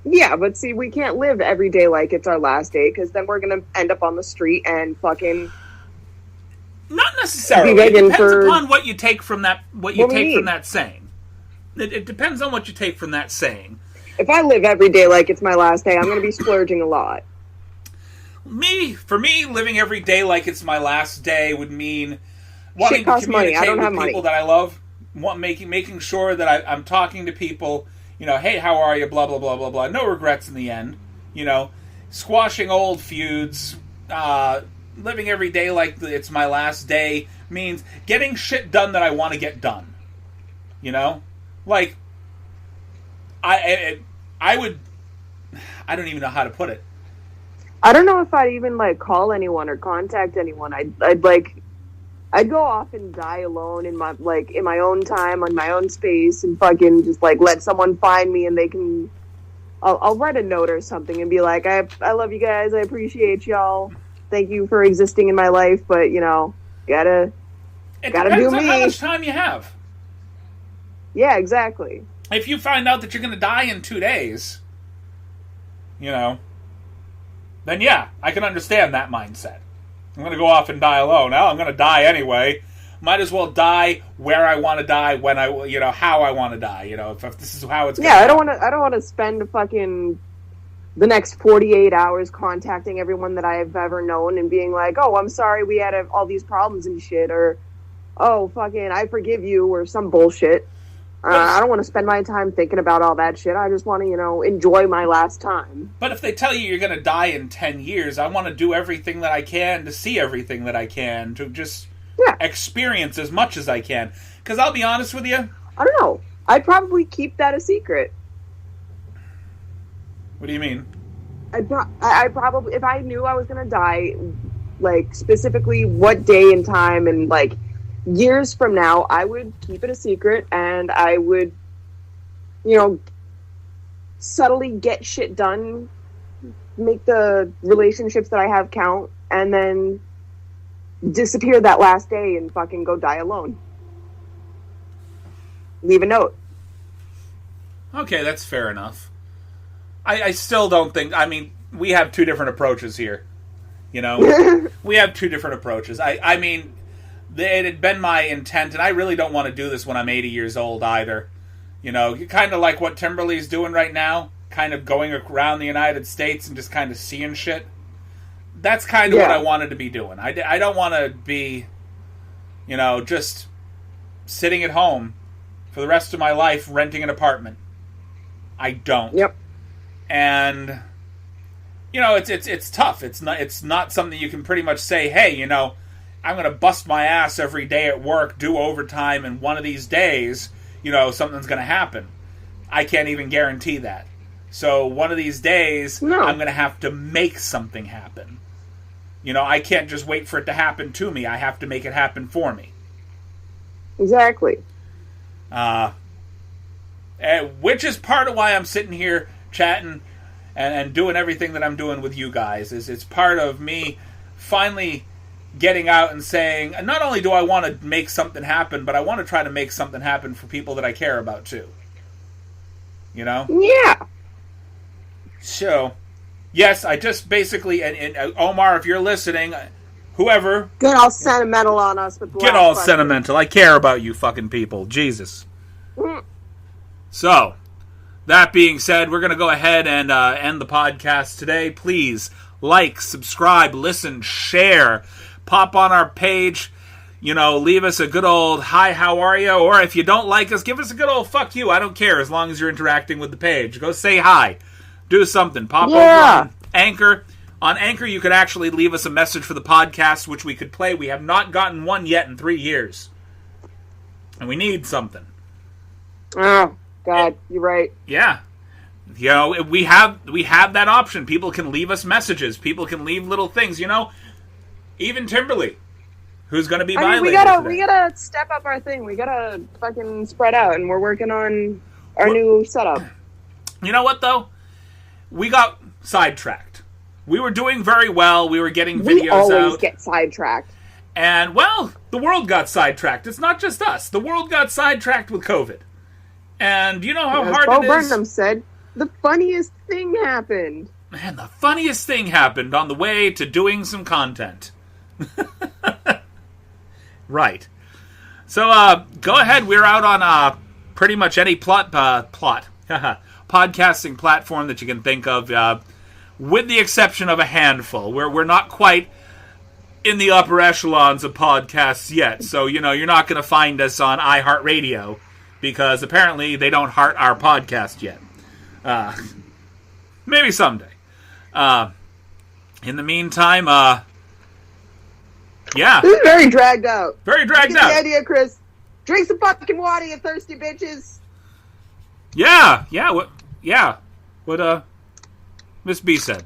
Yeah, but see, we can't live every day like it's our last day, because then we're going to end up on the street and fucking... Not necessarily. It depends upon what you take from that. What you take from that saying. It depends on what you take from that saying. If I live every day like it's my last day, I'm going to be splurging a lot. For me, living every day like it's my last day would mean wanting to communicate with people that I love, making sure that I'm talking to people. Hey, how are you? Blah blah blah blah blah. No regrets in the end. Squashing old feuds. Living every day like it's my last day means getting shit done that I want to get done. Like, I would... I don't even know how to put it. I don't know if I'd even, like, call anyone or contact anyone. I'd go off and die alone in my own time, on my own space, and fucking just, like, let someone find me, and they can... I'll write a note or something and be like, I love you guys, I appreciate y'all. Thank you for existing in my life, but, gotta do me. It depends on how much time you have. Yeah, exactly. If you find out that you're going to die in 2 days, then yeah, I can understand that mindset. I'm going to go off and die alone. Now I'm going to die anyway. Might as well die where I want to die, when how I want to die. If this is how it's going to happen. I don't want to spend fucking the next 48 hours contacting everyone that I have ever known and being like, oh, I'm sorry we had all these problems and shit, or, oh, fucking, I forgive you, or some bullshit. I don't want to spend my time thinking about all that shit. I just want to, enjoy my last time. But if they tell you you're going to die in 10 years, I want to do everything that I can to see everything that I can, to just experience as much as I can. Because I'll be honest with you. I don't know. I'd probably keep that a secret. What do you mean? I probably, if I knew I was going to die, like, specifically what day and time and, like, years from now, I would keep it a secret, and I would, you know, subtly get shit done, make the relationships that I have count, and then disappear that last day and fucking go die alone. Leave a note. Okay, that's fair enough. I still don't think... I mean, we have two different approaches here. You know? We have two different approaches. I mean, it had been my intent, and I really don't want to do this when I'm 80 years old either. You know, kind of like what Timberly's doing right now, kind of going around the United States and just kind of seeing shit. That's kind of what I wanted to be doing. I don't want to be, you know, just sitting at home for the rest of my life renting an apartment. I don't. Yep. And, you know, it's tough. It's not something you can pretty much say, hey, you know, I'm going to bust my ass every day at work, do overtime, and one of these days, you know, something's going to happen. I can't even guarantee that. So one of these days, I'm going to have to make something happen. You know, I can't just wait for it to happen to me. I have to make it happen for me. Exactly. Which is part of why I'm sitting here chatting and doing everything that I'm doing with you guys. It's part of me finally getting out and saying, not only do I want to make something happen, but I want to try to make something happen for people that I care about too. You know? Yeah. So, yes, I just basically, and Omar, if you're listening, whoever... Get all sentimental on us. With get all sentimental. I care about you fucking people. Jesus. So, that being said, we're going to go ahead and end the podcast today. Please like, subscribe, listen, share. Pop on our page. You know, leave us a good old hi, how are you? Or if you don't like us, give us a good old fuck you. I don't care as long as you're interacting with the page. Go say hi. Do something. Pop over on Anchor. On Anchor, you could actually leave us a message for the podcast, which we could play. We have not gotten one yet in 3 years. And we need something. Oh, God, you're right. Yeah. You know, we have that option. People can leave us messages. People can leave little things, you know. Even Timberly, who's going to be by later we gotta step up our thing. We gotta fucking spread out, and we're working on our new setup. You know what, though? We got sidetracked. We were doing very well. We were getting videos out. We always get sidetracked. And, well, the world got sidetracked. It's not just us. The world got sidetracked with COVID. And you know how hard Bo it is? Burnham said, the funniest thing happened. Man, the funniest thing happened on the way to doing some content. Right. So, go ahead. We're out on pretty much any podcasting platform that you can think of, with the exception of a handful. We're not quite in the upper echelons of podcasts yet. So, you know, you're not going to find us on iHeartRadio because apparently they don't heart our podcast yet. Maybe someday. In the meantime, yeah. This is very dragged out. Very dragged out. The idea, Chris. Drink some fucking water, you thirsty bitches. Yeah. What Miss B said.